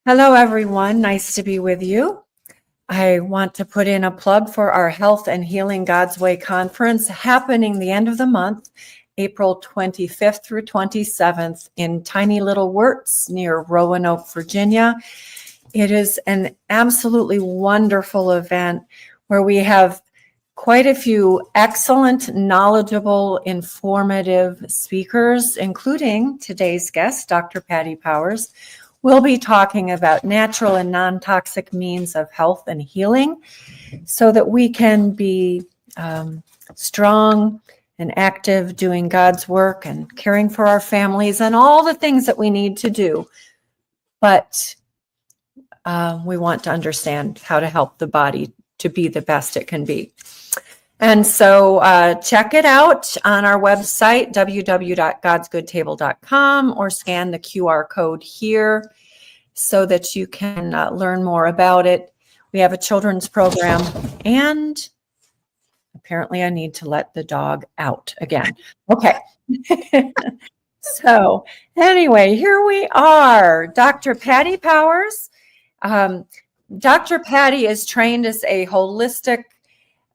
Hello, everyone. Nice to be with you. I want to put in a plug for our Health and Healing God's Way conference happening the end of the month, April 25th through 27th in tiny little Wirtz near Roanoke, Virginia. It is an absolutely wonderful event where we have quite a few excellent, knowledgeable, informative speakers, including today's guest, Dr. Patty Powers. We'll be talking about natural and non-toxic means of health and healing so that we can be strong and active doing God's work and caring for our families and all the things that we need to do. But we want to understand how to help the body to be the best it can be. And so check it out on our website, www.godsgoodtable.com, or scan the QR code here so that you can learn more about it. We have a children's program, and apparently I need to let the dog out again. Okay. So anyway, here we are. Dr. Patty Powers. Dr. Patty is trained as a holistic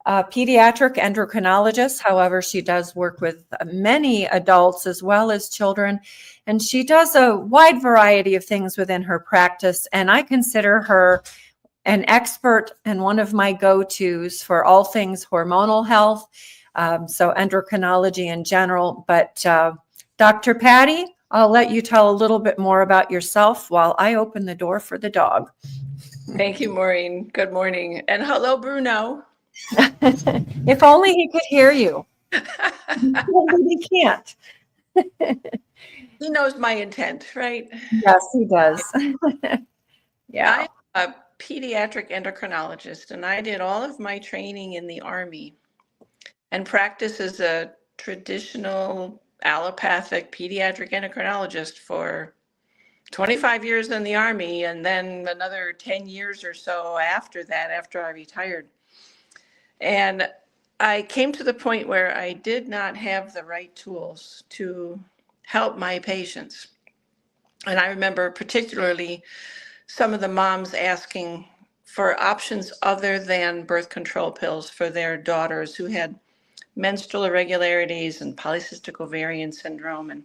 pediatric endocrinologist. However, she does work with many adults as well as children, and she does a wide variety of things within her practice. And I consider her an expert and one of my go-tos for all things hormonal health, so endocrinology in general. But Dr. Patty, I'll let you tell a little bit more about yourself while I open the door for the dog. Thank you, Maureen. Good morning. And hello, Bruno. If only he could hear you. He can't. He knows my intent, right? Yes, he does. Yeah. I'm a pediatric endocrinologist, and I did all of my training in the Army and practice as a traditional allopathic pediatric endocrinologist for 25 years in the Army, and then another 10 years or so after that, after I retired. And I came to the point where I did not have the right tools to help my patients. And I remember particularly some of the moms asking for options other than birth control pills for their daughters who had menstrual irregularities and polycystic ovarian syndrome.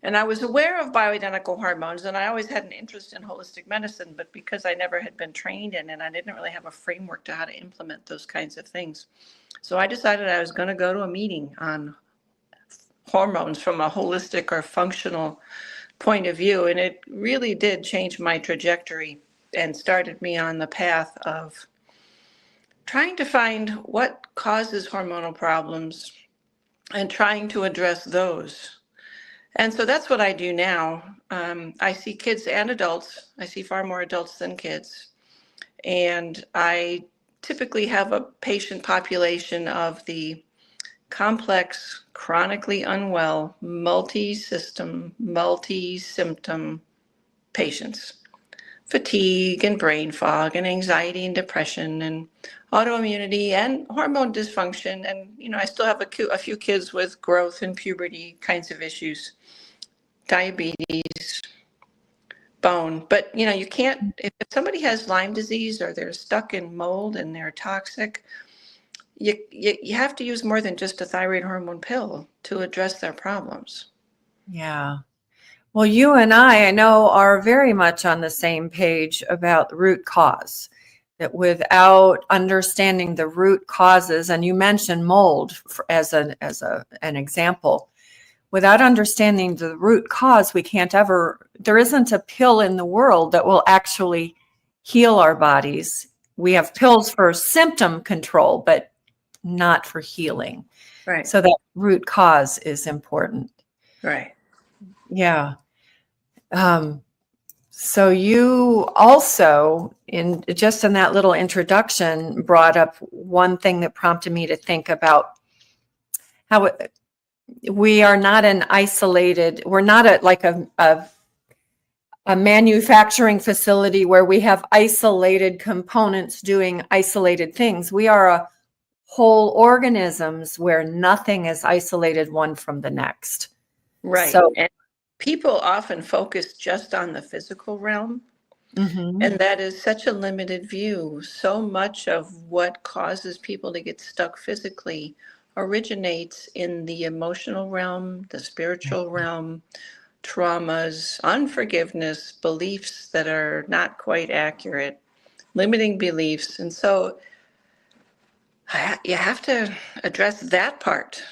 And I was aware of bioidentical hormones, and I always had an interest in holistic medicine, but because I never had been trained in it, I didn't really have a framework to how to implement those kinds of things. So I decided I was going to go to a meeting on hormones from a holistic or functional point of view, and it really did change my trajectory and started me on the path of trying to find what causes hormonal problems and trying to address those. And so that's what I do now. I see kids and adults. I see far more adults than kids. And I typically have a patient population of the complex, chronically unwell, multi-system, multi-symptom patients. Fatigue and brain fog and anxiety and depression and autoimmunity and hormone dysfunction. And, I still have a few kids with growth and puberty kinds of issues. Diabetes, bone, but you can't, if somebody has Lyme disease or they're stuck in mold and they're toxic, you have to use more than just a thyroid hormone pill to address their problems. Yeah. Well, you and I know, are very much on the same page about the root cause, that without understanding the root causes, and you mentioned mold as an example, without understanding the root cause, there isn't a pill in the world that will actually heal our bodies. We have pills for symptom control, but not for healing. Right. So that root cause is important. Right. Yeah. So you also, in that little introduction, brought up one thing that prompted me to think about how we are not we're not a manufacturing facility where we have isolated components doing isolated things. We are a whole organisms where nothing is isolated one from the next. Right. So and people often focus just on the physical realm. Mm-hmm. And that is such a limited view. So much of what causes people to get stuck physically originates in the emotional realm, the spiritual realm, traumas, unforgiveness, beliefs that are not quite accurate, limiting beliefs. And so you have to address that part.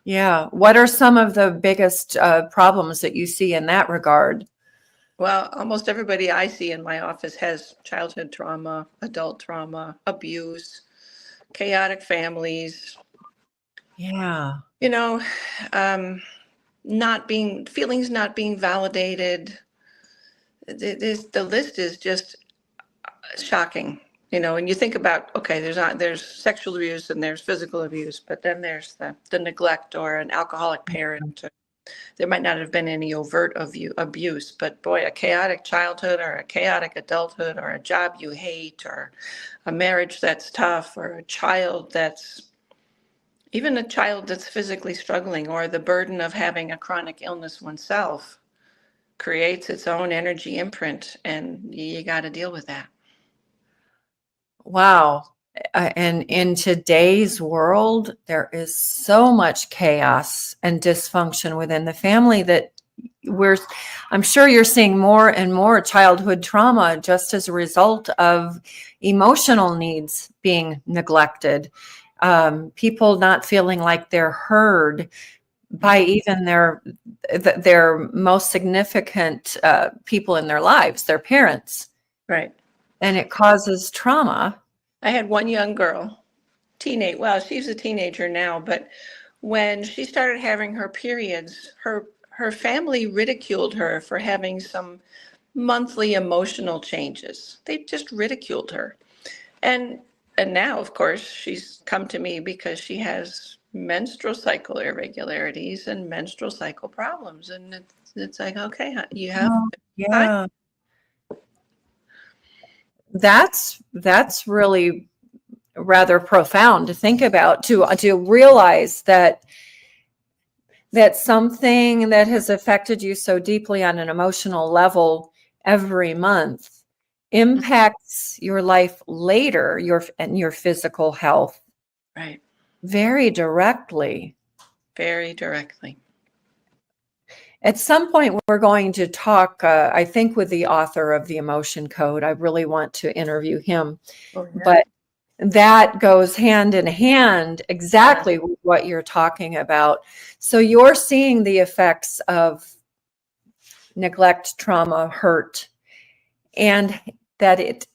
Yeah. What are some of the biggest problems that you see in that regard? Well, almost everybody I see in my office has childhood trauma, adult trauma, abuse, chaotic families, Yeah. you know, um, feelings not being validated. The list is just shocking, and you think about, okay, there's sexual abuse and there's physical abuse, but then there's the neglect or an alcoholic parent. There might not have been any overt abuse, but boy, a chaotic childhood or a chaotic adulthood or a job you hate or a marriage that's tough or even a child that's physically struggling, or the burden of having a chronic illness oneself creates its own energy imprint, and you got to deal with that. Wow. And in today's world, there is so much chaos and dysfunction within the family that I'm sure you're seeing more and more childhood trauma just as a result of emotional needs being neglected. People not feeling like they're heard by even their most significant people in their lives, their parents, Right. and it causes trauma. I had one young girl, well, she's a teenager now, but when she started having her periods, her family ridiculed her for having some monthly emotional changes. They just ridiculed her. And and now, of course, she's come to me because she has menstrual cycle irregularities and menstrual cycle problems. And it's like, okay, you have Oh, time. yeah. That's really rather profound to think about, to realize that something that has affected you so deeply on an emotional level every month impacts your life later, your physical health Right. very directly. Very directly. At some point, we're going to talk, I think, with the author of the Emotion Code. I really want to interview him. Oh, yeah. But that goes hand in hand exactly with what you're talking about. So you're seeing the effects of neglect, trauma, hurt, and that it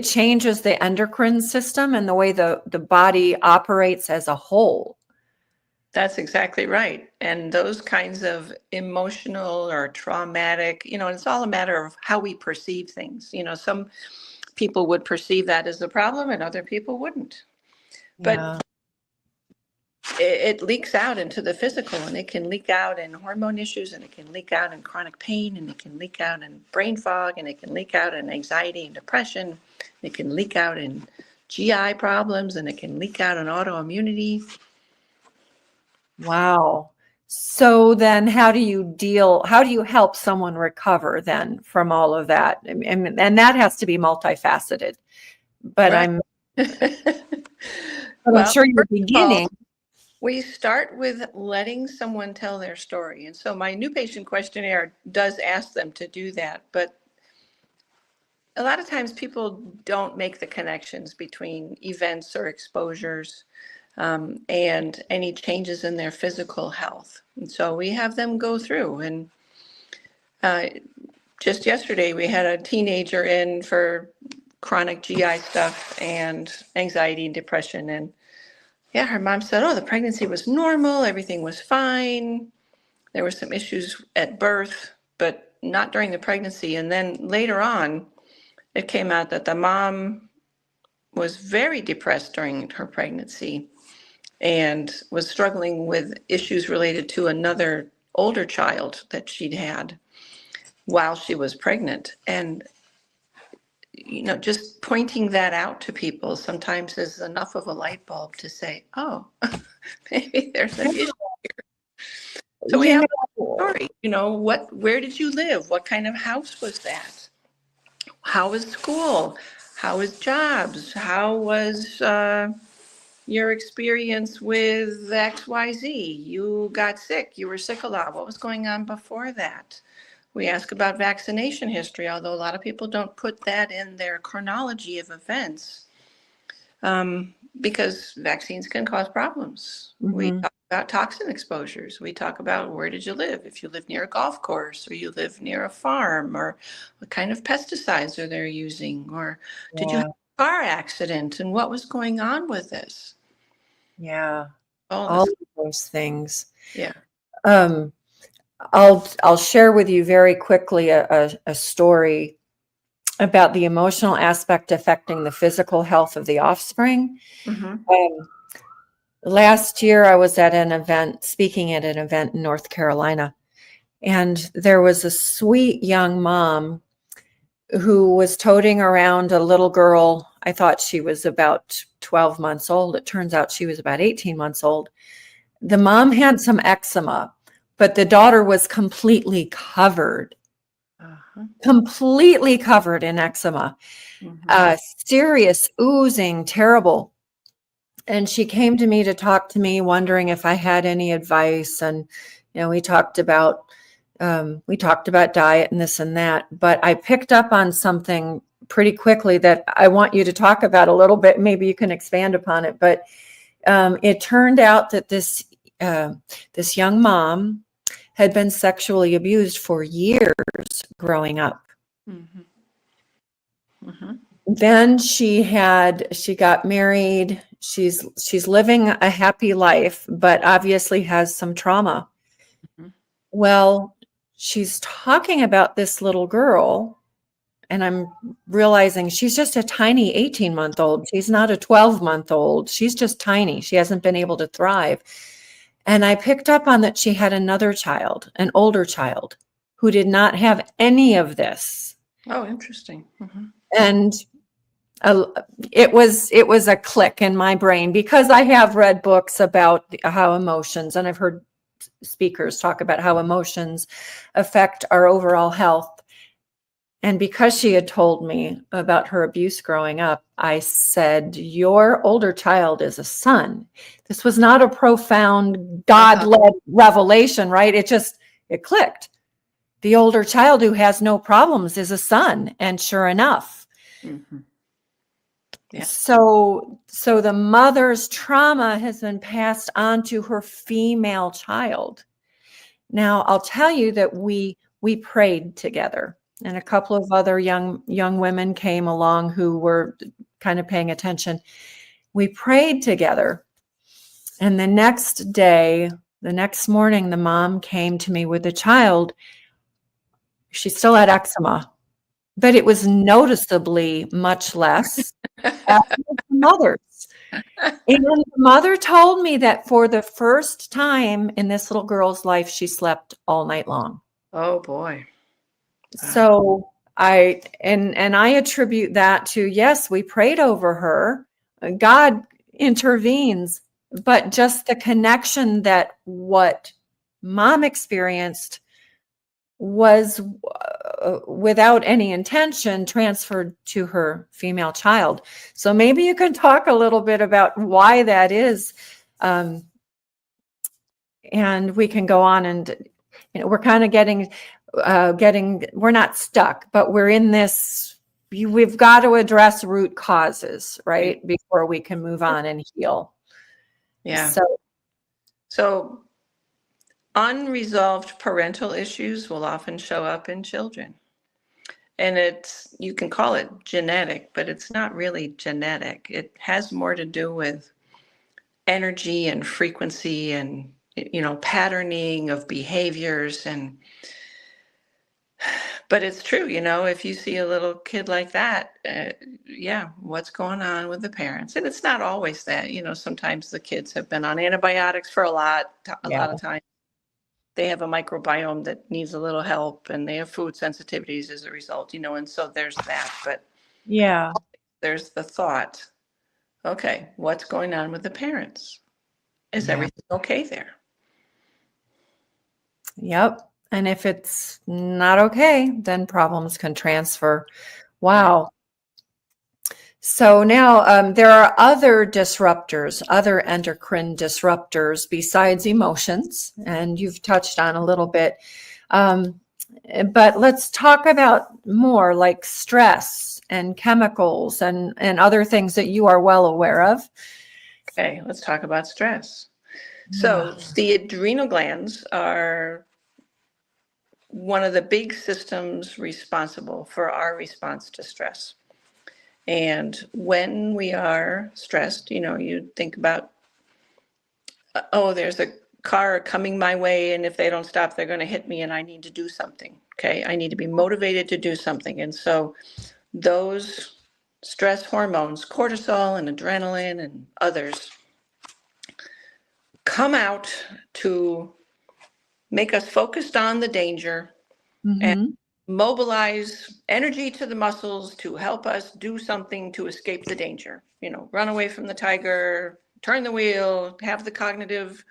changes the endocrine system and the way the body operates as a whole. That's exactly right. And those kinds of emotional or traumatic, it's all a matter of how we perceive things. Some people would perceive that as a problem and other people wouldn't. Yeah. But it leaks out into the physical, and it can leak out in hormone issues, and it can leak out in chronic pain, and it can leak out in brain fog, and it can leak out in anxiety and depression. It can leak out in GI problems, and it can leak out in autoimmunity. Wow. So then how do you help someone recover then from all of that? And that has to be multifaceted. But Right. I'm Well, sure you're first of all, beginning. we start with letting someone tell their story. And so my new patient questionnaire does ask them to do that. But a lot of times people don't make the connections between events or exposures and any changes in their physical health. And so we have them go through. And just yesterday, we had a teenager in for chronic GI stuff and anxiety and depression. And yeah, her mom said, oh, the pregnancy was normal. Everything was fine. There were some issues at birth, but not during the pregnancy. And then later on, it came out that the mom was very depressed during her pregnancy and was struggling with issues related to another older child that she'd had while she was pregnant. And just pointing that out to people sometimes is enough of a light bulb to say, oh, maybe there's an issue. So we you have know, a story, where did you live? What kind of house was that? How was school? How was jobs? How was your experience with XYZ? You got sick. You were sick a lot. What was going on before that? We ask about vaccination history, although a lot of people don't put that in their chronology of events, because vaccines can cause problems. We mhm, talk about toxin exposures. We talk about where did you live? If you live near a golf course or you live near a farm, or what kind of pesticides are they using, or did you have yeah, a car accident and what was going on with this? yeah, All all this, of those things. yeah. Um, I'll share with you very quickly a story about the emotional aspect affecting the physical health of the offspring. Hmm. Um, Last year, I was at an event, speaking at an event in North Carolina, and there was a sweet young mom who was toting around a little girl. I thought she was about 12 months old. It turns out she was about 18 months old. The mom had some eczema, but the daughter was Uh-huh. completely covered in eczema, Hmm. serious oozing, terrible. And she came to me to talk to me, wondering if I had any advice. And we talked about diet and this and that. But I picked up on something pretty quickly that I want you to talk about a little bit. Maybe you can expand upon it. But it turned out that this young mom had been sexually abused for years growing up. Hmm. Hmm. Then she got married. She's living a happy life, but obviously has some trauma. Hmm. Well, she's talking about this little girl, and I'm realizing she's just a tiny 18-month-old. She's not a 12-month-old. She's just tiny. She hasn't been able to thrive. And I picked up on that she had another child, an older child, who did not have any of this. Oh, interesting. Hmm. And uh, it was a click in my brain because I have read books about how emotions, and I've heard speakers talk about how emotions affect our overall health. And because she had told me about her abuse growing up, I said, your older child is a son. This was not a profound Uh-huh. God-led revelation, right? It clicked. The older child who has no problems is a son. And sure enough, Hmm. Yeah. so the mother's trauma has been passed on to her female child. Now, I'll tell you that we prayed together, and a couple of other young women came along who were kind of paying attention. We prayed together, and the next morning, the mom came to me with the child. She still had eczema, but it was noticeably much less after the mother's. And the mother told me that for the first time in this little girl's life, she slept all night long. Oh boy. Uh, So I attribute that to, yes, we prayed over her. God intervenes, but just the connection that what mom experienced was without any intention transferred to her female child. So maybe you can talk a little bit about why that is. Um, and we can go on and we're kind of we're not stuck, but we're in this, we've got to address root causes, right? Before we can move on and heal. yeah. So So unresolved parental issues will often show up in children. And you can call it genetic, but it's not really genetic. It has more to do with energy and frequency and, patterning of behaviors. But it's true, if you see a little kid like that, yeah, what's going on with the parents? And it's not always that, sometimes the kids have been on antibiotics for a lot yeah, of time. They have a microbiome that needs a little help, and they have food sensitivities as a result, and so there's that. But yeah, there's the thought, okay, what's going on with the parents? Is yeah, everything okay there? Yep. And if it's not okay, then problems can transfer. Right. Wow. So now there are other disruptors, other endocrine disruptors besides emotions, and you've touched on a little bit. Um, but let's talk about more like stress and chemicals and other things that you are well aware of. Okay, let's talk about stress. Yeah. So the adrenal glands are one of the big systems responsible for our response to stress. And when we are stressed, you think about, oh, there's a car coming my way, and if they don't stop, they're going to hit me, and I need to do something. Okay, I need to be motivated to do something. And so those stress hormones, cortisol and adrenaline and others, come out to make us focused on the danger and Hmm. mobilize energy to the muscles to help us do something to escape the danger. Run away from the tiger, turn the wheel, have the cognitive,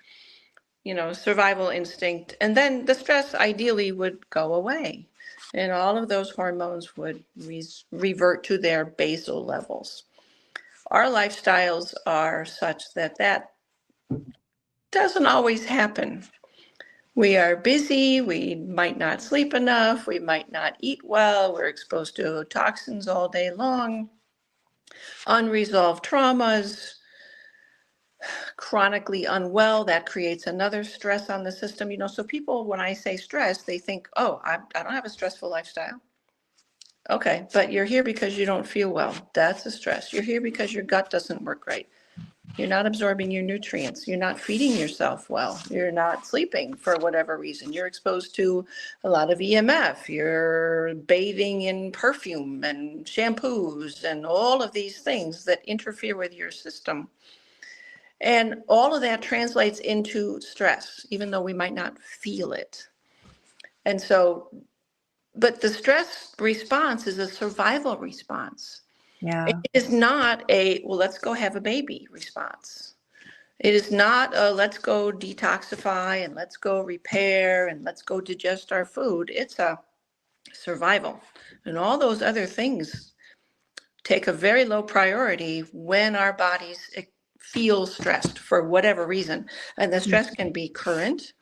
survival instinct. And then the stress ideally would go away. And all of those hormones would revert to their basal levels. Our lifestyles are such that that doesn't always happen. We are busy, we might not sleep enough, we might not eat well, we're exposed to toxins all day long, unresolved traumas, chronically unwell, that creates another stress on the system. So people, when I say stress, they think, oh, I don't have a stressful lifestyle. Okay, but you're here because you don't feel well. That's a stress. You're here because your gut doesn't work right. You're not absorbing your nutrients. You're not feeding yourself well. You're not sleeping for whatever reason. You're exposed to a lot of EMF. You're bathing in perfume and shampoos and all of these things that interfere with your system. And all of that translates into stress, even though we might not feel it. And so, but the stress response is a survival response. It Yeah. is not a, well, let's go have a baby response. It is not a let's go detoxify and let's go repair and let's go digest our food. It's a survival. And all those other things take a very low priority when our bodies feel stressed for whatever reason. And the stress can be current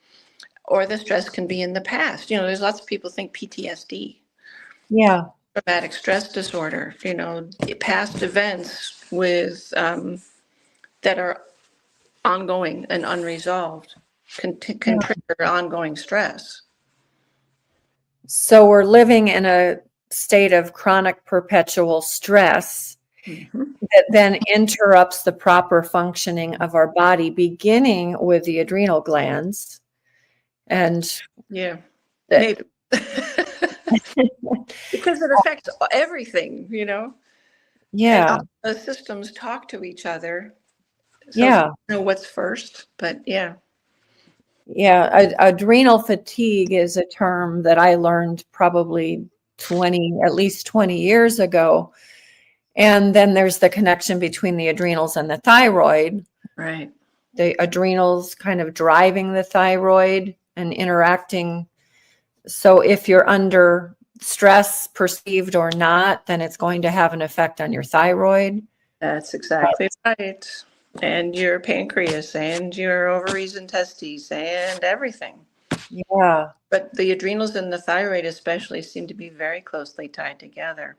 or the stress can be in the past. There's lots of people think PTSD, Yeah. traumatic stress disorder, past events with that are ongoing and unresolved can trigger ongoing stress. So we're living in a state of chronic perpetual stress Mhm. that then interrupts the proper functioning of our body, beginning with the adrenal glands. And Yeah, that, maybe. Because it affects everything. And all yeah, the systems talk to each other. So yeah, what's first, but yeah. yeah. Adrenal fatigue is a term that I learned probably at least 20 years ago. And then there's the connection between the adrenals and the thyroid. Right. The adrenals kind of driving the thyroid and interacting. So if you're under stress, perceived or not, then it's going to have an effect on your thyroid. That's exactly right. And your pancreas and your ovaries and testes and everything. Yeah. But the adrenals and the thyroid especially seem to be very closely tied together.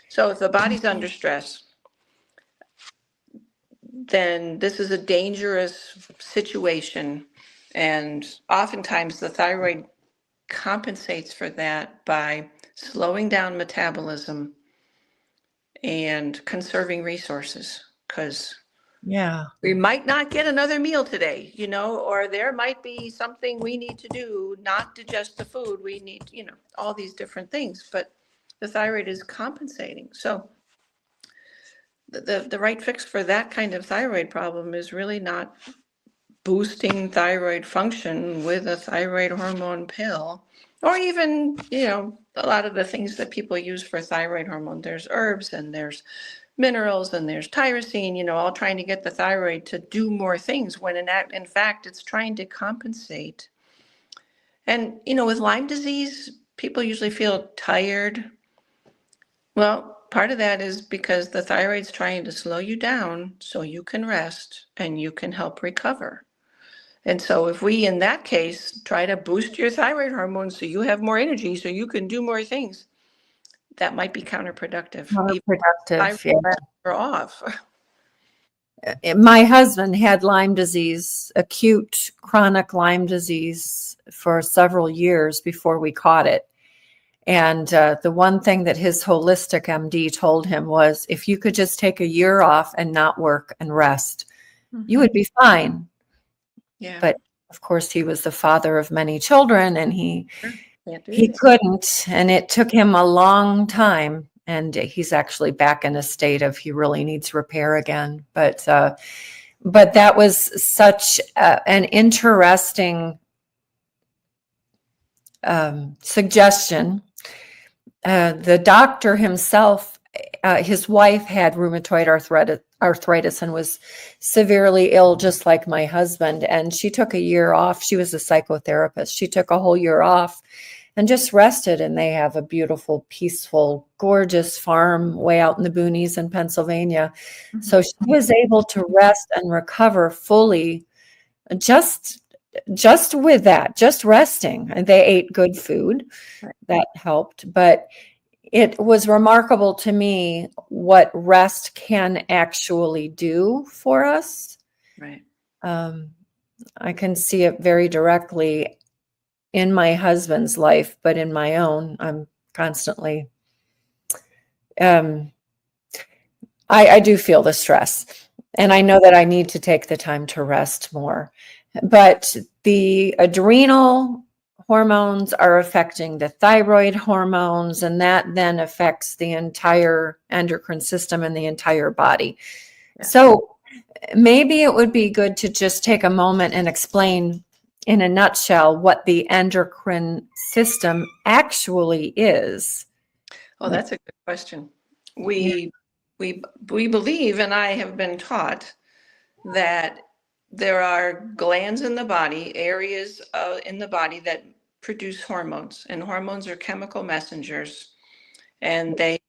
So if the body's under stress, then this is a dangerous situation. And oftentimes the thyroid compensates for that by slowing down metabolism and conserving resources, because Yeah. we might not get another meal today, or there might be something we need to do, not digest the food. We need, all these different things, but the thyroid is compensating. So the right fix for that kind of thyroid problem is really not boosting thyroid function with a thyroid hormone pill, or even, a lot of the things that people use for thyroid hormone. There's herbs and there's minerals and there's tyrosine, all trying to get the thyroid to do more things when in fact it's trying to compensate. And, with Lyme disease, people usually feel tired. Well, part of that is because the thyroid's trying to slow you down so you can rest and you can help recover. And so if we, in that case, try to boost your thyroid hormone so you have more energy, so you can do more things, that might be counterproductive. Even Counterproductive, thyroid yeah. are off. My husband had Lyme disease, acute chronic Lyme disease for several years before we caught it. And the one thing that his holistic MD told him was, if you could just take a year off and not work and rest, you would be fine. Yeah. But of course, he was the father of many children, and Can't do he that. couldn't, and it took him a long time. And he's actually back in a state of he really needs repair again. But that was such an interesting suggestion. The doctor himself, his wife had rheumatoid arthritis and was severely ill, just like my husband. And she took a year off. She was a psychotherapist. She took a whole year off and just rested. And they have a beautiful, peaceful, gorgeous farm way out in the boonies in Pennsylvania. So she was able to rest and recover fully just with that, just resting. And they ate good food. That helped. But it was remarkable to me what rest can actually do for us. Right. I can see it very directly in my husband's life, but in my own, I'm constantly, I do feel the stress, and I know that I need to take the time to rest more. But the adrenal hormones are affecting the thyroid hormones, and that then affects the entire endocrine system and the entire body. Yeah. So maybe it would be good to just take a moment and explain in a nutshell what the endocrine system actually is. Oh, that's a good question. We believe, and I have been taught, that there are glands in the body, areas in the body that produce hormones, and hormones are chemical messengers, and they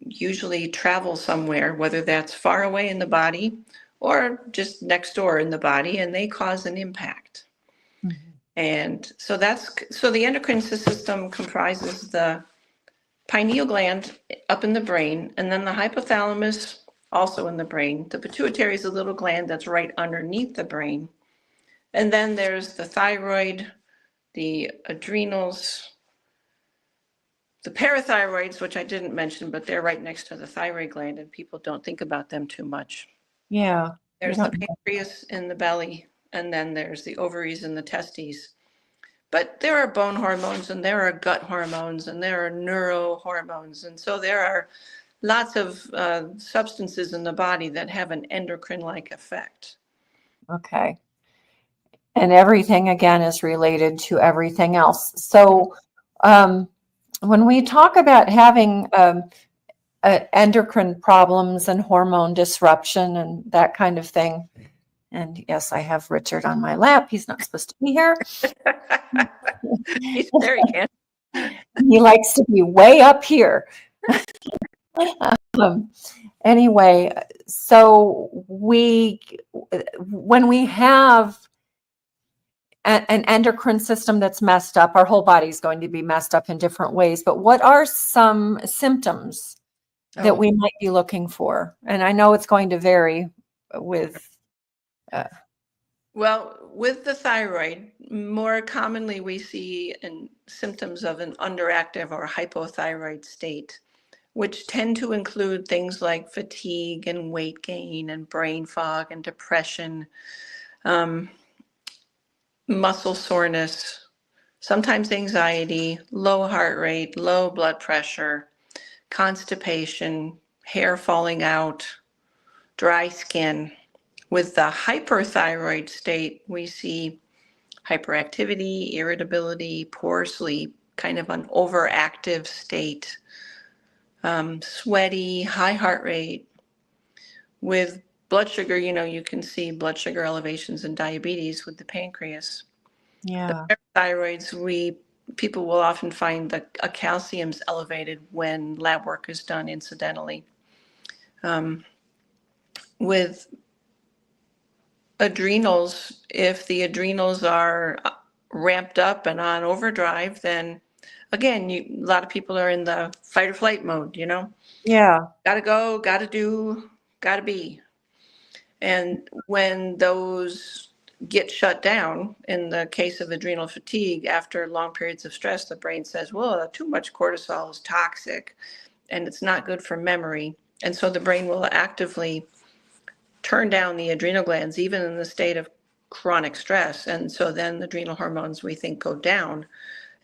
usually travel somewhere, whether that's far away in the body or just next door in the body, and they cause an impact. And so the endocrine system comprises the pineal gland up in the brain, and then the hypothalamus also in the brain. The pituitary is a little gland that's right underneath the brain. And then there's the thyroid, the adrenals, the parathyroids, which I didn't mention, but they're right next to the thyroid gland, and people don't think about them too much. Yeah. There's the pancreas in the belly, and then there's the ovaries and the testes. But there are bone hormones, and there are gut hormones, and there are neurohormones. And so there are lots of substances in the body that have an endocrine-like effect. Okay. And everything, again, is related to everything else. So when we talk about having endocrine problems and hormone disruption and that kind of thing, and yes, I have Richard on my lap. He's not supposed to be here. He's very handsome. He likes to be way up here. Anyway, so when we have an endocrine system that's messed up, our whole body is going to be messed up in different ways. But what are some symptoms that we might be looking for? And I know it's going to vary with. Well, with the thyroid, more commonly we see symptoms of an underactive or hypothyroid state, which tend to include things like fatigue and weight gain and brain fog and depression, muscle soreness, sometimes anxiety, low heart rate, low blood pressure, constipation, hair falling out, dry skin. With the hyperthyroid state, we see hyperactivity, irritability, poor sleep, kind of an overactive state, sweaty, high heart rate. With blood sugar, you can see blood sugar elevations and diabetes with the pancreas. Yeah. Thyroids, people will often find that a calcium's elevated when lab work is done incidentally. With adrenals, if the adrenals are ramped up and on overdrive, then again, a lot of people are in the fight or flight mode, Yeah. Gotta go, gotta do, gotta be. And when those get shut down, in the case of adrenal fatigue, after long periods of stress, the brain says, well, too much cortisol is toxic and it's not good for memory. And so the brain will actively turn down the adrenal glands, even in the state of chronic stress. And so then the adrenal hormones, we think, go down.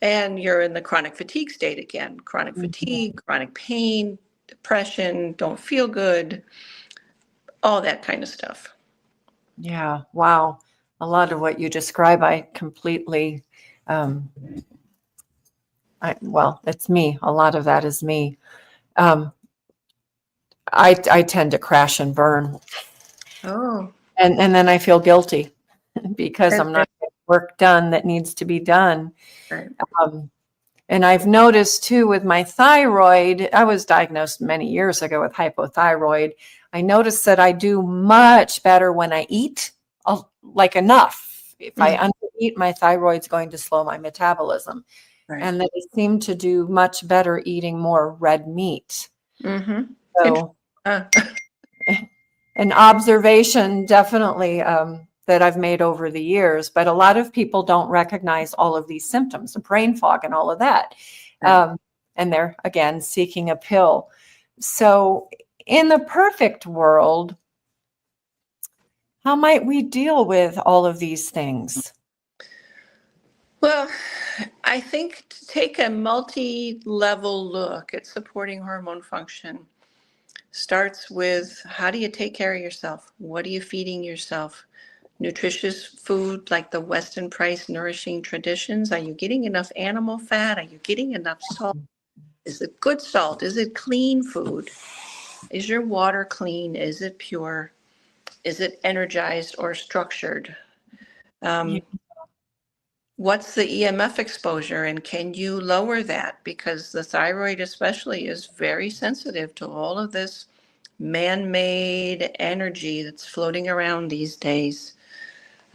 And you're in the chronic fatigue state again. Chronic fatigue, chronic pain, depression, don't feel good, all that kind of stuff. Yeah. Wow. A lot of what you describe, I completely, well, it's me. A lot of that is me. I tend to crash and burn. Oh. And then I feel guilty because I'm not getting work done that needs to be done. Right. And I've noticed too with my thyroid, I was diagnosed many years ago with hypothyroid. I noticed that I do much better when I eat, like enough. If I undereat, my thyroid's going to slow my metabolism. Right. And that I seem to do much better eating more red meat. Mm-hmm. So an observation definitely that I've made over the years, but a lot of people don't recognize all of these symptoms, the brain fog and all of that. Right. And they're, again, seeking a pill. So in the perfect world, how might we deal with all of these things? Well, I think to take a multi-level look at supporting hormone function starts with, how do you take care of yourself? What are you feeding yourself? Nutritious food like the Weston Price nourishing traditions. Are you getting enough animal fat? Are you getting enough salt? Is it good salt? Is it clean food? Is your water clean? Is it pure? Is it energized or structured? What's the EMF exposure, and can you lower that? Because the thyroid especially is very sensitive to all of this man-made energy that's floating around these days.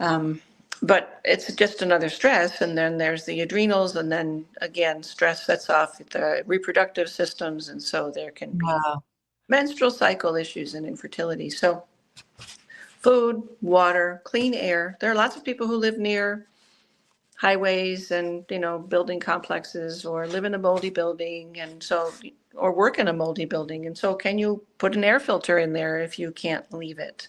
But it's just another stress, and then there's the adrenals, and then again, stress sets off the reproductive systems, and so there can be menstrual cycle issues and infertility. So food, water, clean air. There are lots of people who live near highways and, building complexes, or live in a moldy building, and so, or work in a moldy building. And so can you put an air filter in there if you can't leave it?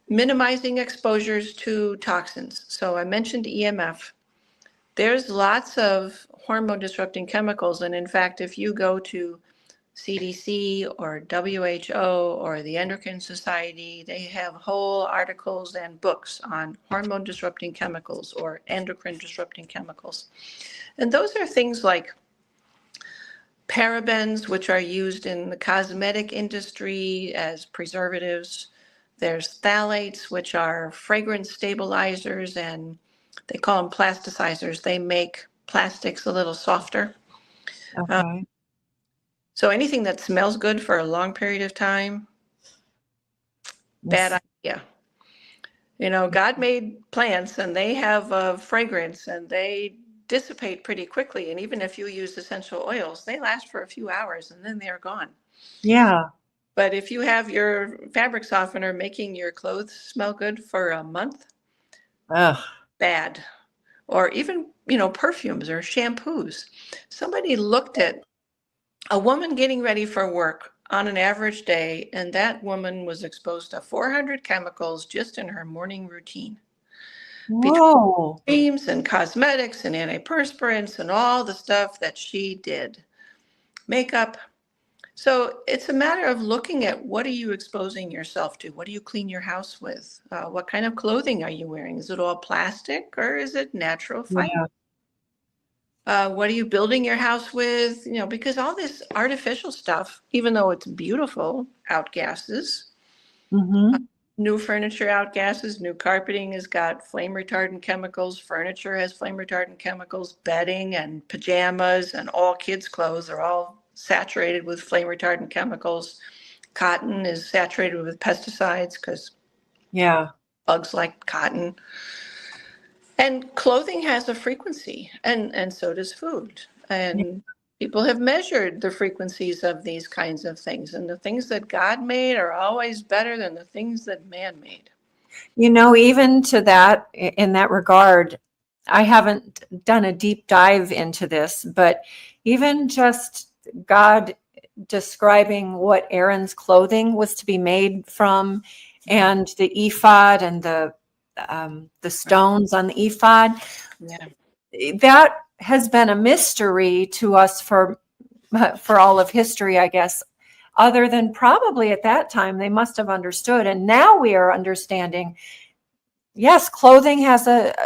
Minimizing exposures to toxins. So I mentioned EMF. There's lots of hormone disrupting chemicals. And in fact, if you go to CDC or WHO or the Endocrine Society, they have whole articles and books on hormone disrupting chemicals or endocrine disrupting chemicals. And those are things like parabens, which are used in the cosmetic industry as preservatives. There's phthalates, which are fragrance stabilizers, and they call them plasticizers. They make plastics a little softer. Okay. So anything that smells good for a long period of time, bad idea. God made plants, and they have a fragrance, and they dissipate pretty quickly. And even if you use essential oils, they last for a few hours and then they're gone. Yeah. But if you have your fabric softener making your clothes smell good for a month, bad. Or even, perfumes or shampoos. Somebody looked at a woman getting ready for work on an average day, and that woman was exposed to 400 chemicals just in her morning routine. Whoa. Between creams and cosmetics and antiperspirants and all the stuff that she did. Makeup. So it's a matter of looking at, what are you exposing yourself to? What do you clean your house with? What kind of clothing are you wearing? Is it all plastic or is it natural fiber? Yeah. What are you building your house with? Because all this artificial stuff, even though it's beautiful, outgasses. New furniture outgasses, new carpeting has got flame retardant chemicals, furniture has flame retardant chemicals, bedding and pajamas and all kids' clothes are all saturated with flame retardant chemicals. Cotton is saturated with pesticides because Yeah. bugs like cotton. And clothing has a frequency, and so does food. And people have measured the frequencies of these kinds of things. And the things that God made are always better than the things that man made. Even to that, in that regard, I haven't done a deep dive into this, but even just God describing what Aaron's clothing was to be made from, and the ephod and the stones on the ephod, that has been a mystery to us for all of history, I guess. Other than probably at that time they must have understood, and now we are understanding. Yes, clothing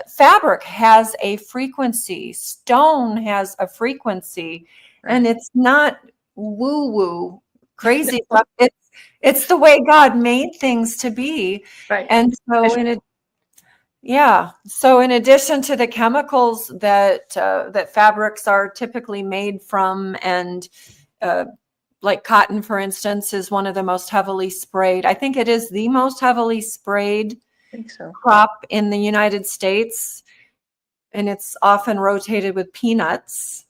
fabric has a frequency, stone has a frequency, and it's not woo-woo crazy stuff. It's the way God made things to be. Right. And so in addition to the chemicals that fabrics are typically made from, and like cotton, for instance, is one of the most heavily sprayed. I think it is the most heavily sprayed crop in the United States, and it's often rotated with peanuts.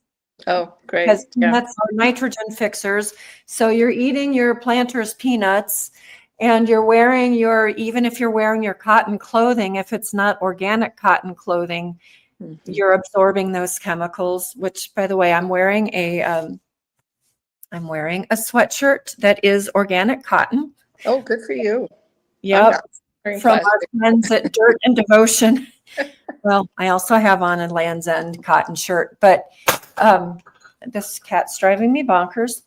Oh, great. Because peanuts are nitrogen fixers. So you're eating your planter's peanuts, and you're wearing even if you're wearing your cotton clothing, if it's not organic cotton clothing, you're absorbing those chemicals, which, by the way, I'm wearing a sweatshirt that is organic cotton. Oh, good for you. Yep. From our friends at Dirt and Devotion. Well, I also have on a Land's End cotton shirt, but this cat's driving me bonkers.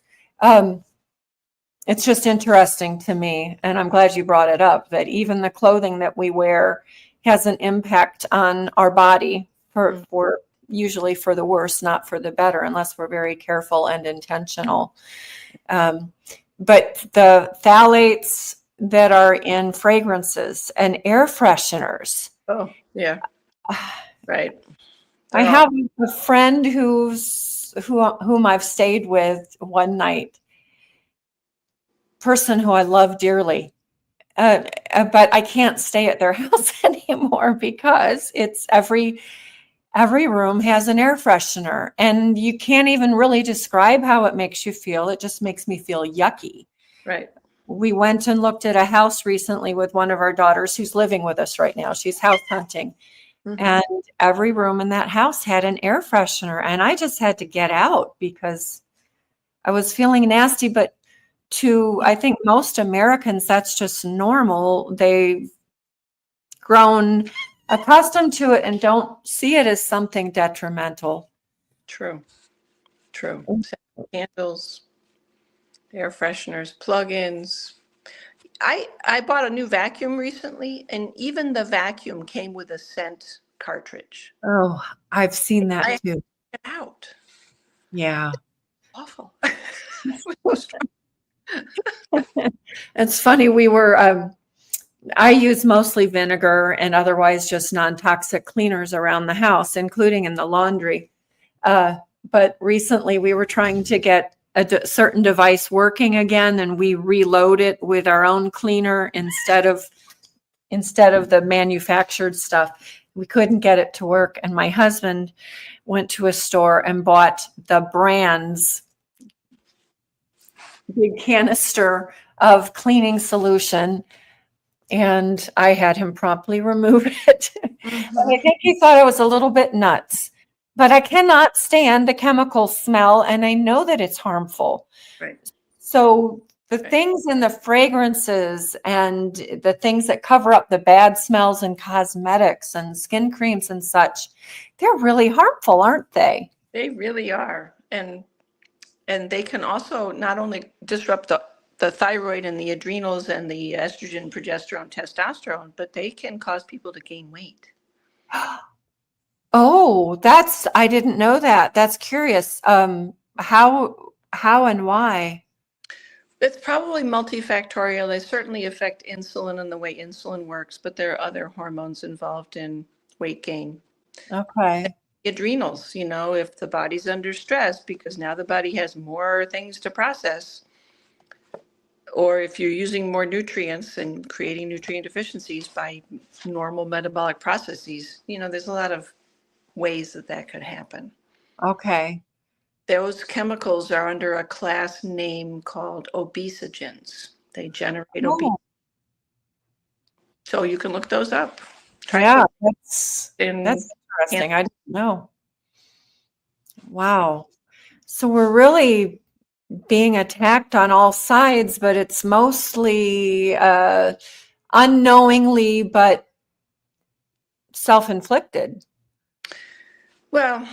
It's just interesting to me, and I'm glad you brought it up, that even the clothing that we wear has an impact on our body for usually for the worse, not for the better, unless we're very careful and intentional. But the phthalates that are in fragrances and air fresheners. Oh, yeah. Right. I have a friend whom I've stayed with one night, person who I love dearly, but I can't stay at their house anymore because it's every room has an air freshener, and you can't even really describe how it makes you feel. It just makes me feel yucky. Right. We went and looked at a house recently with one of our daughters who's living with us right now. She's house hunting. And every room in that house had an air freshener, and I just had to get out because I was feeling nasty. But I think most Americans, that's just normal. They've grown accustomed to it and don't see it as something detrimental. True. Candles, air fresheners, plug-ins. I bought a new vacuum recently, and even the vacuum came with a scent cartridge. Oh, I've seen that too. Get out. Yeah. Awful. It's funny. I use mostly vinegar and otherwise just non-toxic cleaners around the house, including in the laundry. But recently we were trying to get a certain device working again, and we reload it with our own cleaner instead of the manufactured stuff. We couldn't get it to work, and my husband went to a store and bought the brand's big canister of cleaning solution, and I had him promptly remove it. And I think he thought I was a little bit nuts, but I cannot stand the chemical smell, and I know that it's harmful. Right. So the things in the fragrances and the things that cover up the bad smells in cosmetics and skin creams and such, they're really harmful, aren't they? They really are. And they can also not only disrupt the thyroid and the adrenals and the estrogen, progesterone, testosterone, but they can cause people to gain weight. Oh, I didn't know that. That's curious. How and why? It's probably multifactorial. They certainly affect insulin and the way insulin works, but there are other hormones involved in weight gain. Okay. Adrenals, if the body's under stress because now the body has more things to process, or if you're using more nutrients and creating nutrient deficiencies by normal metabolic processes, there's a lot of ways that could happen. Okay. Those chemicals are under a class name called obesogens. They generate obesity. Oh, So you can look those up. yeah, Try that's in interesting. I didn't know. Wow. So we're really being attacked on all sides, but it's mostly unknowingly, but self-inflicted. Well,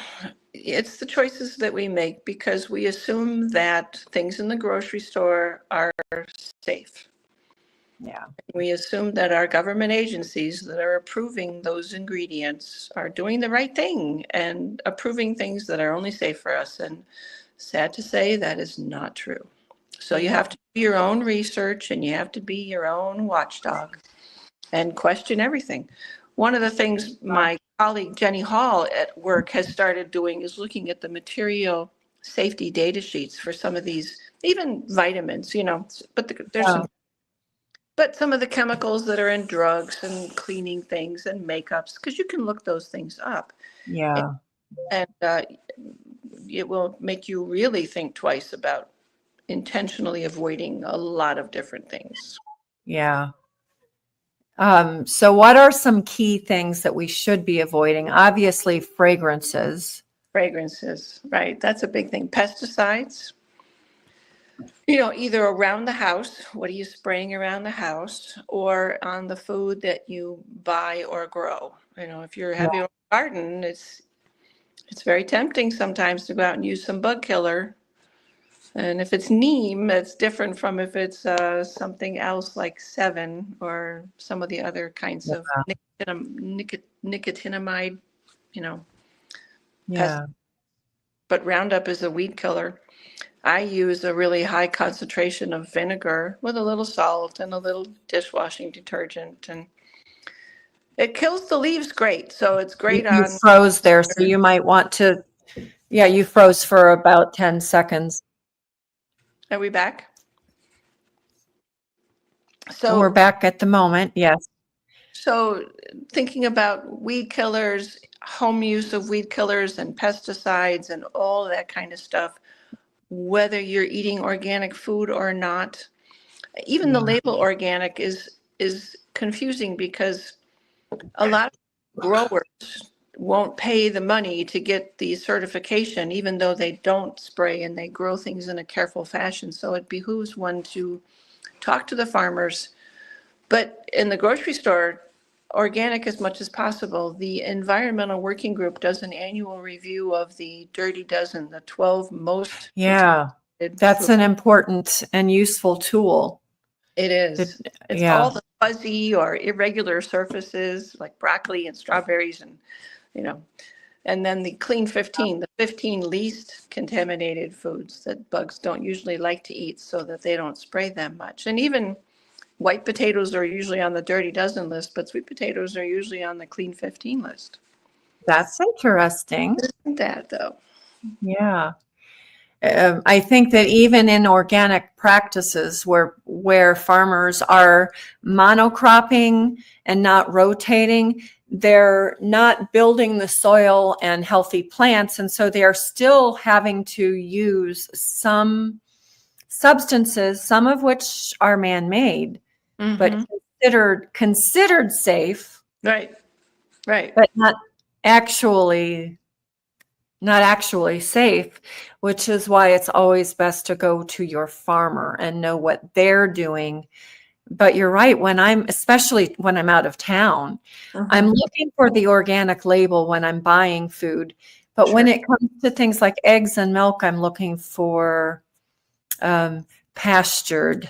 it's the choices that we make because we assume that things in the grocery store are safe. Yeah. We assume that our government agencies that are approving those ingredients are doing the right thing and approving things that are only safe for us. And sad to say, that is not true. So you have to do your own research and you have to be your own watchdog and question everything. One of the things my colleague Jenny Hall at work has started doing is looking at the material safety data sheets for some of these, even vitamins, but there's but some of the chemicals that are in drugs and cleaning things and makeups, because you can look those things up. Yeah. And it will make you really think twice about intentionally avoiding a lot of different things. Yeah. So what are some key things that we should be avoiding? Obviously, fragrances. Fragrances, right? That's a big thing. Pesticides, either around the house, what are you spraying around the house, or on the food that you buy or grow. If you have your own garden, it's very tempting sometimes to go out and use some bug killer. And if it's neem, it's different from if it's something else like Sevin or some of the other kinds of nicotinamide, Yeah. But Roundup is a weed killer. I use a really high concentration of vinegar with a little salt and a little dishwashing detergent, and it kills the leaves great. So it's great You on. froze there, so you might want to, you froze for about 10 seconds. Are we back? So we're back at the moment, yes. So thinking about weed killers, home use of weed killers and pesticides and all that kind of stuff, whether you're eating organic food or not, even the label organic is confusing because a lot of growers won't pay the money to get the certification, even though they don't spray and they grow things in a careful fashion. So it behooves one to talk to the farmers. But in the grocery store, organic as much as possible. The Environmental Working Group does an annual review of the Dirty Dozen, the 12 most. Yeah, that's an important and useful tool. It is. It's all the fuzzy or irregular surfaces like broccoli and strawberries and, and then the Clean 15, the 15 least contaminated foods that bugs don't usually like to eat so that they don't spray them much. And even white potatoes are usually on the Dirty Dozen list, but sweet potatoes are usually on the Clean 15 list. That's interesting. Isn't that though? Yeah. I think that even in organic practices where farmers are monocropping and not rotating, they're not building the soil and healthy plants. And so they are still having to use some substances, some of which are man-made, but considered safe. Right. But not actually safe, which is why it's always best to go to your farmer and know what they're doing. But you're right, especially when I'm out of town, I'm looking for the organic label when I'm buying food. But when it comes to things like eggs and milk, I'm looking for pastured,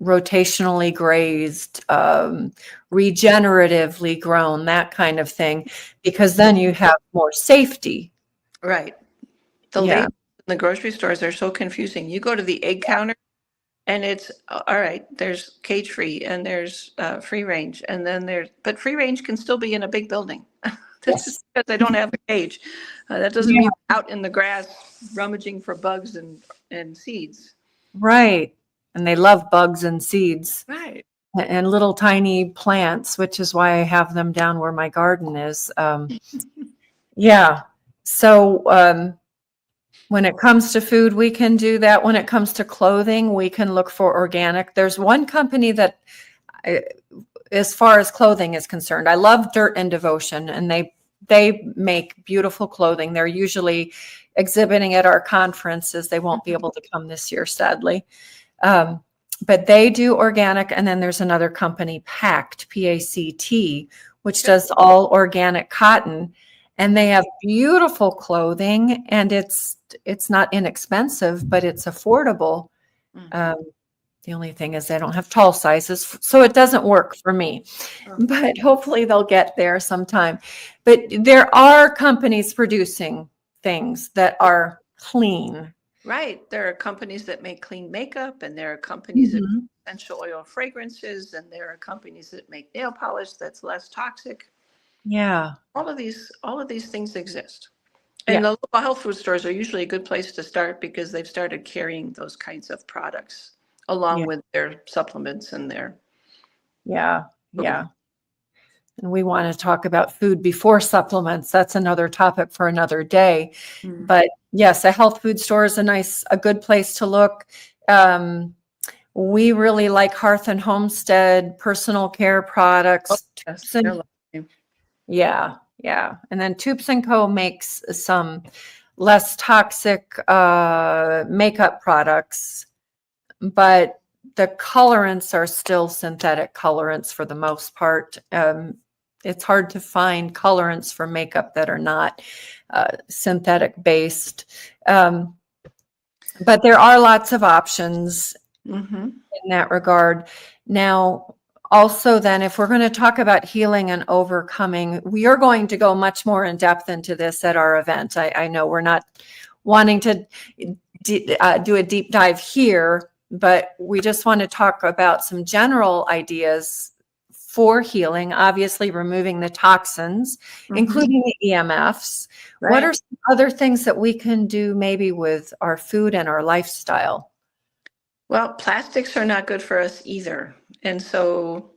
rotationally grazed, regeneratively grown, that kind of thing, because then you have more safety. Right. The labels in the grocery stores are so confusing. You go to the egg counter And it's all right. There's cage free and there's free range, and then but free range can still be in a big building. That's just Yes. because they don't have the cage. That doesn't Yeah. mean out in the grass rummaging for bugs and seeds. Right. And they love bugs and seeds Right. and little tiny plants, which is why I have them down where my garden is. Yeah. So when it comes to food, we can do that. When it comes to clothing, we can look for organic. There's one company that, as far as clothing is concerned, I love Dirt and Devotion, and they make beautiful clothing. They're usually exhibiting at our conferences. They won't be able to come this year, sadly. But they do organic. And then there's another company, Pact, P-A-C-T, which does all organic cotton. And they have beautiful clothing, and it's not inexpensive, but it's affordable. The only thing is they don't have tall sizes, so it doesn't work for me. But hopefully they'll get there sometime. But there are companies producing things that are clean. Right. There are companies that make clean makeup, and there are companies that make essential oil fragrances, and there are companies that make nail polish that's less toxic. Yeah. All of these things exist. Yeah. And the local health food stores are usually a good place to start because they've started carrying those kinds of products along Yeah. with their supplements and their. Yeah. Yeah. And we want to talk about food before supplements. That's another topic for another day. But yes, a health food store is a good place to look. We really like Hearth and Homestead personal care products. Yes, they're lovely. Yeah. Yeah. And then Tubes & Co. makes some less toxic makeup products, but the colorants are still synthetic colorants for the most part. It's hard to find colorants for makeup that are not synthetic based. But there are lots of options in that regard. Now, also then, if we're going to talk about healing and overcoming, we are going to go much more in depth into this at our event. I know we're not wanting to do a deep dive here, but we just want to talk about some general ideas for healing, obviously removing the toxins, including the EMFs. Right. What are some other things that we can do maybe with our food and our lifestyle? Well, plastics are not good for us either. And so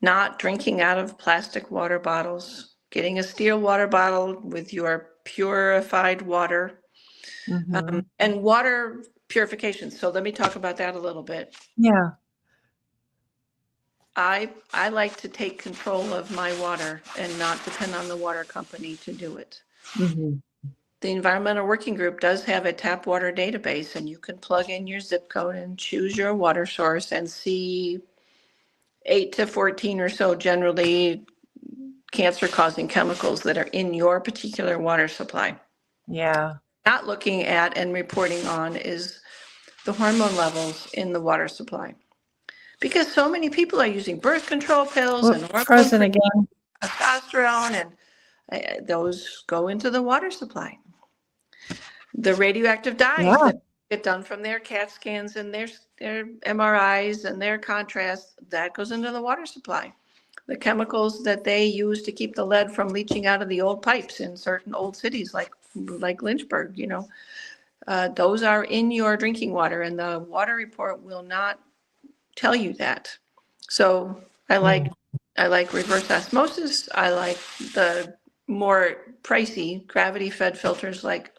not drinking out of plastic water bottles, getting a steel water bottle with your purified water, and water purification. So let me talk about that a little bit. Yeah. I like to take control of my water and not depend on the water company to do it. The Environmental Working Group does have a tap water database, and you can plug in your zip code and choose your water source and see 8 to 14 or so generally cancer-causing chemicals that are in your particular water supply. Yeah. Not looking at and reporting on is the hormone levels in the water supply. Because so many people are using birth control pills and frozen again. testosterone, and those go into the water supply. The radioactive dyes that get done from their CAT scans and their MRIs and their contrast, that goes into the water supply. The chemicals that they use to keep the lead from leaching out of the old pipes in certain old cities like Lynchburg, those are in your drinking water, and the water report will not tell you that. So I like reverse osmosis. I like the more pricey gravity-fed filters like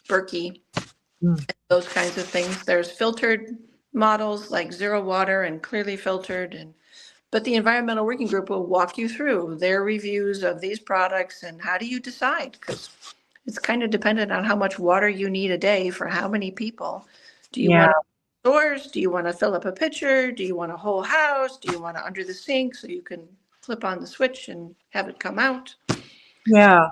Berkey, those kinds of things. There's filtered models like Zero Water and Clearly Filtered, but the Environmental Working Group will walk you through their reviews of these products and how do you decide, because it's kind of dependent on how much water you need a day for how many people. Do you want stores? Do you want to fill up a pitcher? Do you want a whole house? Do you want it under the sink so you can flip on the switch and have it come out? Yeah.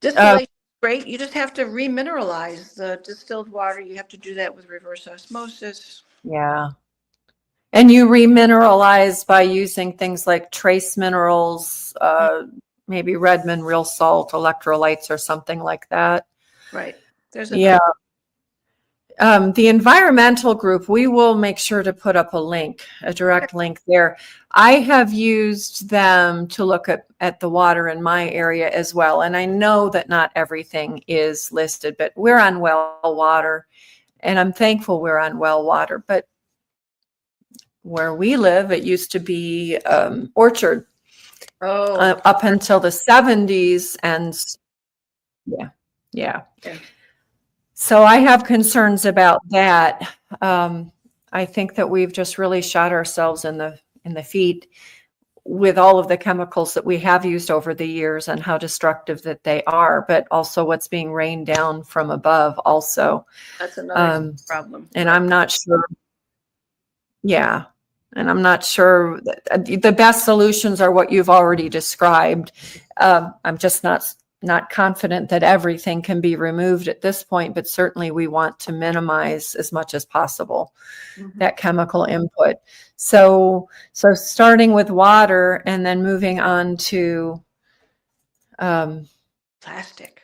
Distillation is great. You just have to remineralize the distilled water. You have to do that with reverse osmosis. Yeah. And you remineralize by using things like trace minerals, maybe Redmond real salt, electrolytes, or something like that. Right. The environmental group, we will make sure to put up a link, a direct link there. I have used them to look at the water in my area as well. And I know that not everything is listed, but we're on well water. And I'm thankful we're on well water. But where we live, it used to be orchard up until the 70s. And yeah. Yeah. So I have concerns about that. I think that we've just really shot ourselves in the feet with all of the chemicals that we have used over the years and how destructive that they are, but also what's being rained down from above also. That's another problem. And I'm not sure. Yeah. And I'm not sure that the best solutions are what you've already described. I'm just not confident that everything can be removed at this point, but certainly we want to minimize as much as possible that chemical input. So starting with water and then moving on to plastic.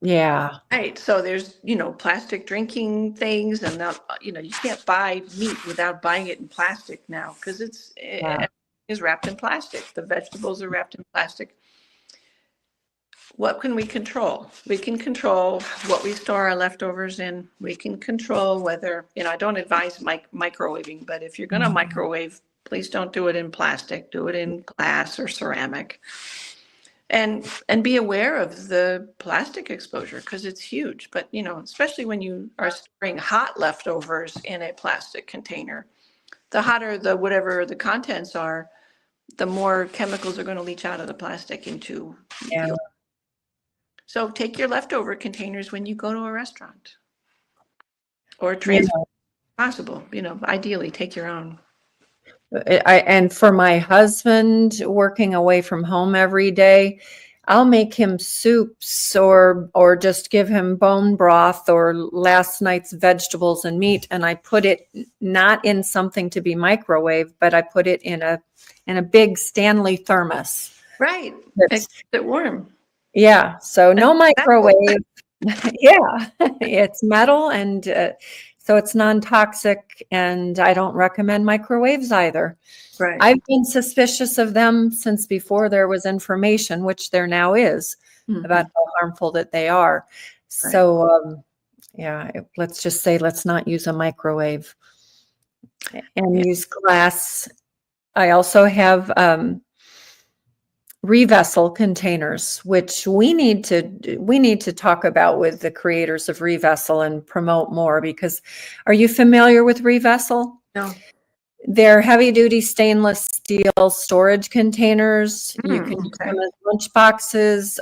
Yeah. Right. So there's, plastic drinking things, and now, you can't buy meat without buying it in plastic now because it is wrapped in plastic. The vegetables are wrapped in plastic. What can we control? We can control what we store our leftovers in. We can control whether, I don't advise microwaving, but if you're going to microwave, please don't do it in plastic. Do it in glass or ceramic. And be aware of the plastic exposure because it's huge. But, especially when you are storing hot leftovers in a plastic container, the hotter whatever the contents are, the more chemicals are going to leach out of the plastic into the. So take your leftover containers when you go to a restaurant or transport possible, ideally take your own. And for my husband working away from home every day, I'll make him soups or just give him bone broth or last night's vegetables and meat. And I put it not in something to be microwaved, but I put it in a big Stanley thermos. Right. It keeps it warm. Yeah. So no microwave. Yeah. It's metal and so it's non-toxic, and I don't recommend microwaves either. Right. I've been suspicious of them since before there was information, which there now is, about how harmful that they are. Right. So, let's just say let's not use a microwave and use glass. I also have Revessel containers, which we need to talk about with the creators of Revessel and promote more, because are you familiar with Revessel? No. They're heavy duty stainless steel storage containers. You can use them as lunch boxes.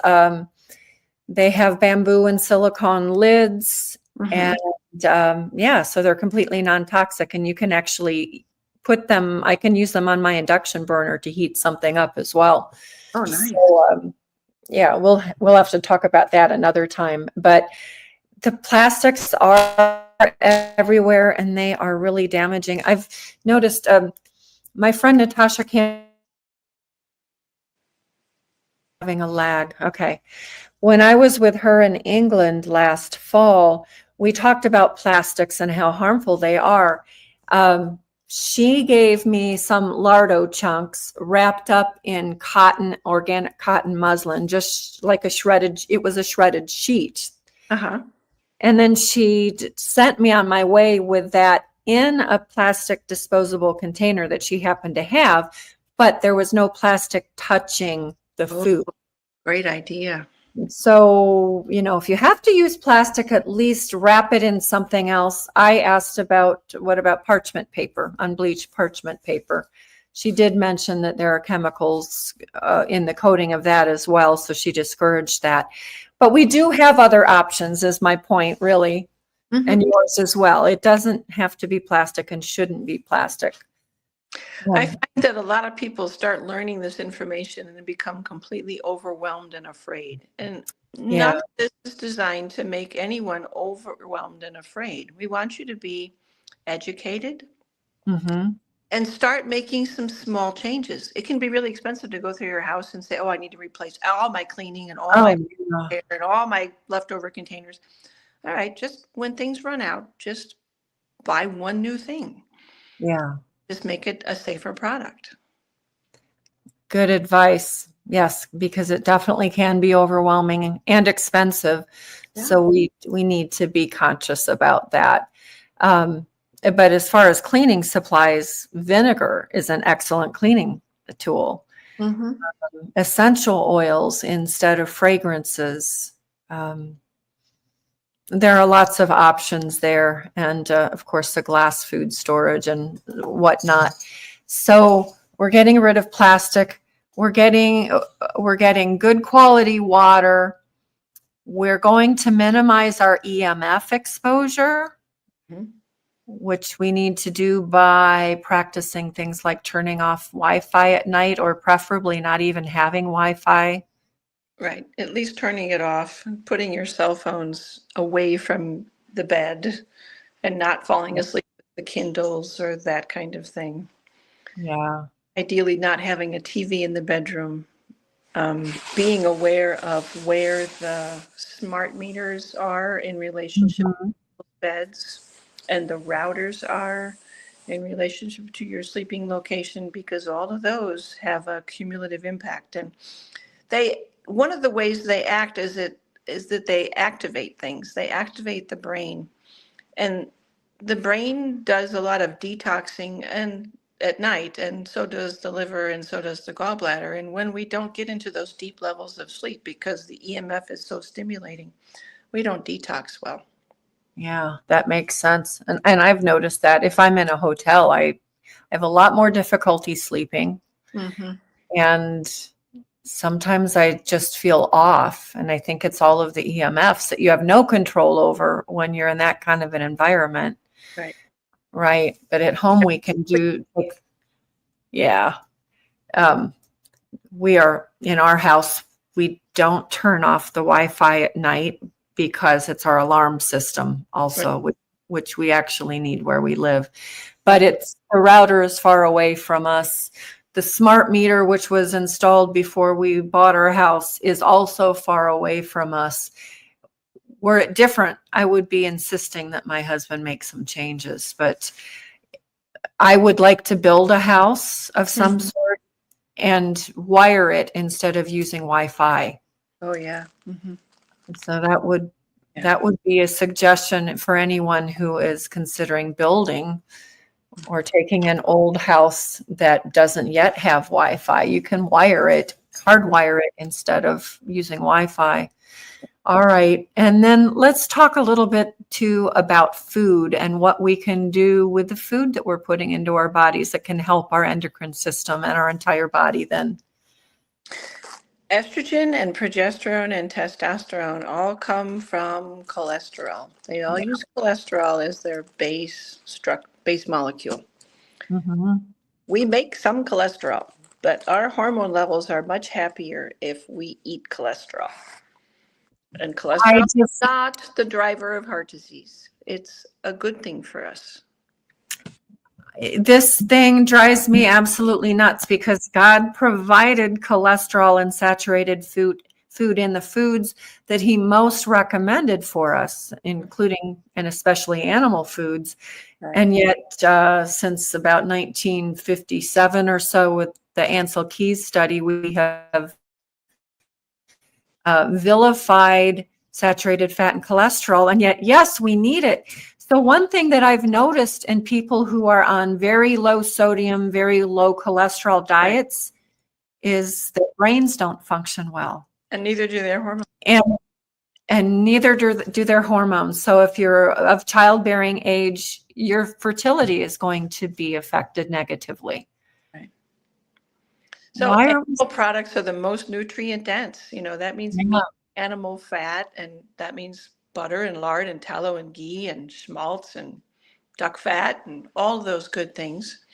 They have bamboo and silicone lids, and so they're completely non-toxic, and you can actually put them. I can use them on my induction burner to heat something up as well. Oh, nice. So, we'll have to talk about that another time. But the plastics are everywhere, and they are really damaging. I've noticed my friend Natasha can't having a lag. Okay. When I was with her in England last fall, we talked about plastics and how harmful they are. She gave me some lardo chunks wrapped up in organic cotton muslin, just like it was a shredded sheet. And then she sent me on my way with that in a plastic disposable container that she happened to have, but there was no plastic touching the food. Great idea. So, if you have to use plastic, at least wrap it in something else. I asked what about parchment paper, unbleached parchment paper? She did mention that there are chemicals in the coating of that as well, so she discouraged that. But we do have other options, is my point, really, and yours as well. It doesn't have to be plastic and shouldn't be plastic. I find that a lot of people start learning this information and then become completely overwhelmed and afraid. And none of this is designed to make anyone overwhelmed and afraid. We want you to be educated and start making some small changes. It can be really expensive to go through your house and say, I need to replace all my cleaning and all my leftover containers. all right, just when things run out, just buy one new thing. Yeah. Just make it a safer product. Good advice. Yes, because it definitely can be overwhelming and expensive. Yeah. So we need to be conscious about that. But as far as cleaning supplies, vinegar is an excellent cleaning tool. Mm-hmm. Essential oils instead of fragrances. There are lots of options there, and of course, the glass food storage and whatnot. So we're getting rid of plastic. We're getting good quality water. We're going to minimize our EMF exposure, Mhm. which we need to do by practicing things like turning off Wi-Fi at night, or preferably not even having Wi-Fi. Right. At least turning it off, putting your cell phones away from the bed and not falling asleep with the Kindles or that kind of thing. Yeah. Ideally, not having a TV in the bedroom. Being aware of where the smart meters are in relationship Mhm. to beds and the routers are in relationship to your sleeping location, because all of those have a cumulative impact. And one of the ways they act is that they activate things. They activate the brain, and the brain does a lot of detoxing and at night, and so does the liver, and so does the gallbladder. And when we don't get into those deep levels of sleep because the EMF is so stimulating, we don't detox well. Yeah, that makes sense. And I've noticed that if I'm in a hotel, I have a lot more difficulty sleeping. Mm-hmm. And sometimes I just feel off. And I think it's all of the EMFs that you have no control over when you're in that kind of an environment. Right. Right. But at home, we can do, like, yeah. We are in our house, we don't turn off the Wi-Fi at night because it's our alarm system also, which we actually need where we live. But it's the router is far away from us. The smart meter, which was installed before we bought our house, is also far away from us. Were it different, I would be insisting that my husband make some changes, but I would like to build a house of some sort and wire it instead of using Wi-Fi. Oh, yeah. Mm-hmm. So that would be a suggestion for anyone who is considering building or taking an old house that doesn't yet have Wi-Fi. You can hardwire it instead of using Wi-Fi. All right. And then let's talk a little bit too about food and what we can do with the food that we're putting into our bodies that can help our endocrine system and our entire body then. Estrogen and progesterone and testosterone all come from cholesterol. They all use cholesterol as their base molecule. Mm-hmm. We make some cholesterol, but our hormone levels are much happier if we eat cholesterol. And cholesterol is not the driver of heart disease. It's a good thing for us. This thing drives me absolutely nuts because God provided cholesterol and saturated food in the foods that he most recommended for us, including and especially animal foods. Right. And yet, since about 1957 or so, with the Ansel Keys study, we have vilified saturated fat and cholesterol. And yet, yes, we need it. So one thing that I've noticed in people who are on very low sodium, very low cholesterol diets is that brains don't function well. And neither do their hormones. And neither do their hormones. So if you're of childbearing age, your fertility is going to be affected negatively. Right. So animal products are the most nutrient dense. That means meat, animal fat, and that means butter and lard and tallow and ghee and schmaltz and duck fat and all those good things.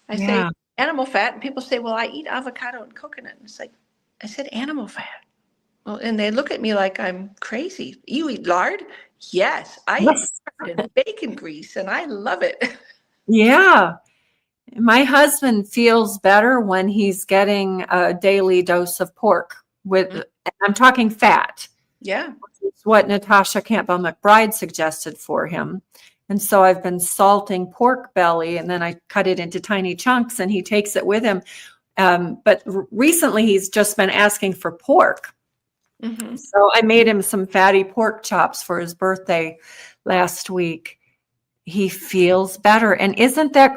I say animal fat, and people say, well, I eat avocado and coconut. And it's like, I said animal fat. Well, and they look at me like I'm crazy. You eat lard? Yes, I eat lard and bacon grease, and I love it. Yeah. My husband feels better when he's getting a daily dose of pork I'm talking fat. Yeah. It's what Natasha Campbell McBride suggested for him. And so I've been salting pork belly, and then I cut it into tiny chunks and he takes it with him. But recently he's just been asking for pork. Mm-hmm. So I made him some fatty pork chops for his birthday last week. He feels better. And isn't that,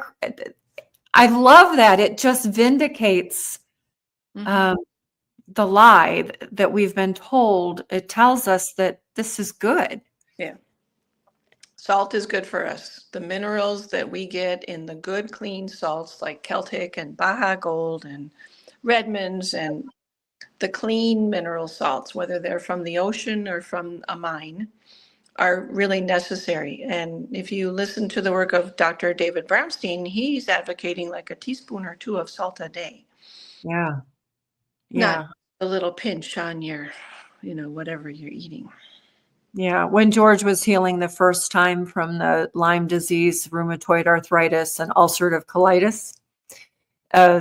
I love that. It just vindicates Mm-hmm. the lie that we've been told. It tells us that this is good. Yeah. Salt is good for us. The minerals that we get in the good, clean salts like Celtic and Baja Gold and Redmond's and the clean mineral salts, whether they're from the ocean or from a mine, are really necessary. And if you listen to the work of Dr. David Brownstein, he's advocating like a teaspoon or two of salt a day. Yeah. Not Yeah. a little pinch on your, whatever you're eating. Yeah. When George was healing the first time from the Lyme disease, rheumatoid arthritis, and ulcerative colitis,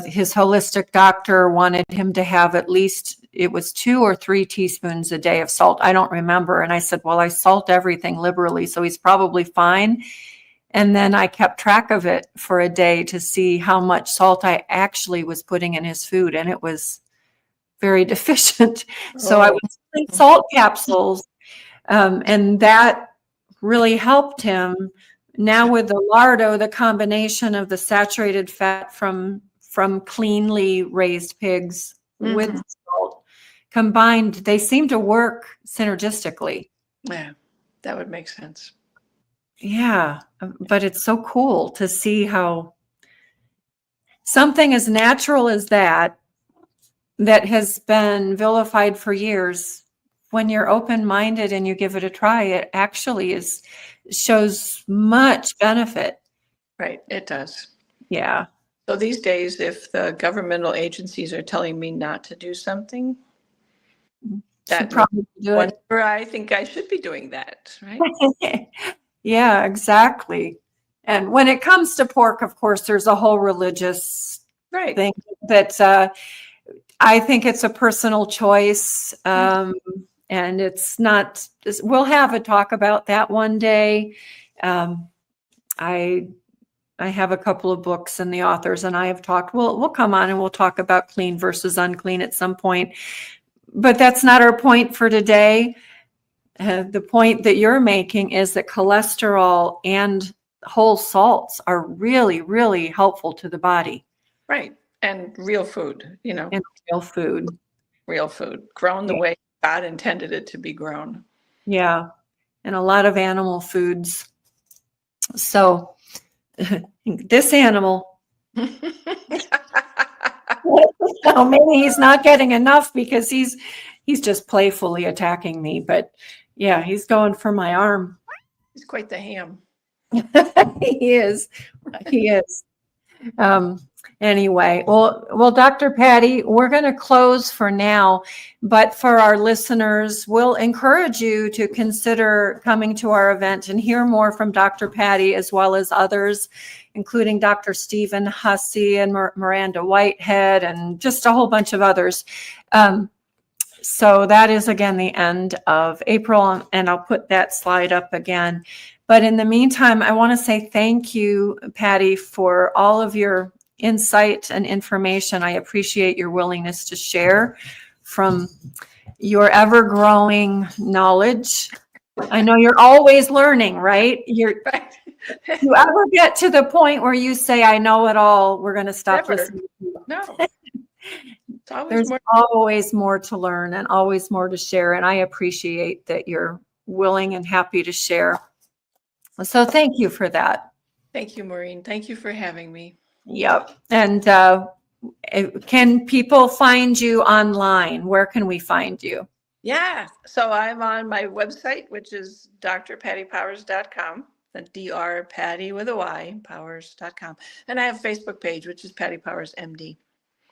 his holistic doctor wanted him to have at least, it was 2 or 3 teaspoons a day of salt. I don't remember. And I said, well, I salt everything liberally, so he's probably fine. And then I kept track of it for a day to see how much salt I actually was putting in his food. And it was very deficient. So I was putting salt capsules, and that really helped him. Now with the lardo, the combination of the saturated fat from cleanly raised pigs with salt combined, they seem to work synergistically. Yeah, that would make sense. Yeah, but it's so cool to see how something as natural as that has been vilified for years, when you're open-minded and you give it a try, it actually shows much benefit. Right, it does. Yeah. So these days, if the governmental agencies are telling me not to do something, that probably do it. whenever I think I should be doing that, right? Yeah, exactly. And when it comes to pork, of course, there's a whole religious thing that I think it's a personal choice. And it's not, we'll have a talk about that one day. I have a couple of books and the authors and I have talked, we'll come on and we'll talk about clean versus unclean at some point, but that's not our point for today. The point that you're making is that cholesterol and whole salts are really, really helpful to the body. Right. And real food, And real food. Real food, grown the way God intended it to be grown. Yeah. And a lot of animal foods. So this animal, so maybe he's not getting enough because he's just playfully attacking me. But yeah, he's going for my arm. He's quite the ham. He is. He is. Anyway, well, Dr. Patty, we're going to close for now, but for our listeners, we'll encourage you to consider coming to our event and hear more from Dr. Patty, as well as others, including Dr. Stephen Hussey and Miranda Whitehead, and just a whole bunch of others. So that is, again, the end of April, and I'll put that slide up again. But in the meantime, I want to say thank you, Patty, for all of your insight and information. I appreciate your willingness to share from your ever-growing knowledge. I know you're always learning, right? You ever get to the point where you say, I know it all, we're going to stop listening to you? No. There's always more to learn and always more to share. And I appreciate that you're willing and happy to share. So thank you for that. Thank you, Maureen. Thank you for having me. Yep. And can people find you online? Where can we find you? Yeah. So I'm on my website, which is drpattypowers.com. Dr. Patty with a Y, powers.com. And I have a Facebook page, which is Patty Powers MD.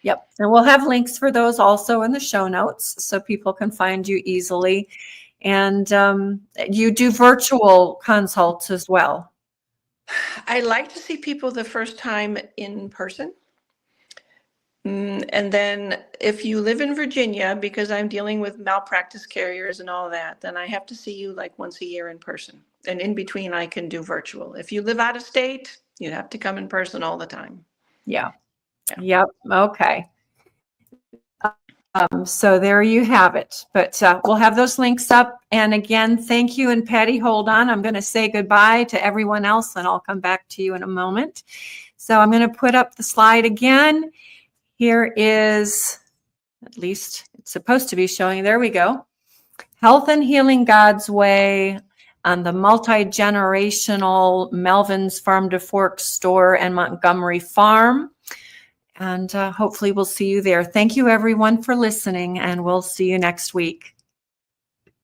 Yep. And we'll have links for those also in the show notes so people can find you easily. And you do virtual consults as well. I like to see people the first time in person. And then if you live in Virginia, because I'm dealing with malpractice carriers and all that, then I have to see you like once a year in person. And in between, I can do virtual. If you live out of state, you have to come in person all the time. Yeah. Yeah. Yep. Okay. So there you have it. But we'll have those links up. And again, thank you. And Patty, hold on. I'm going to say goodbye to everyone else, and I'll come back to you in a moment. So I'm going to put up the slide again. Here is, at least it's supposed to be showing. There we go. Health and Healing God's Way on the multi-generational Melvin's Farm to Fork store and Montgomery Farm. And hopefully we'll see you there. Thank you, everyone, for listening, and we'll see you next week.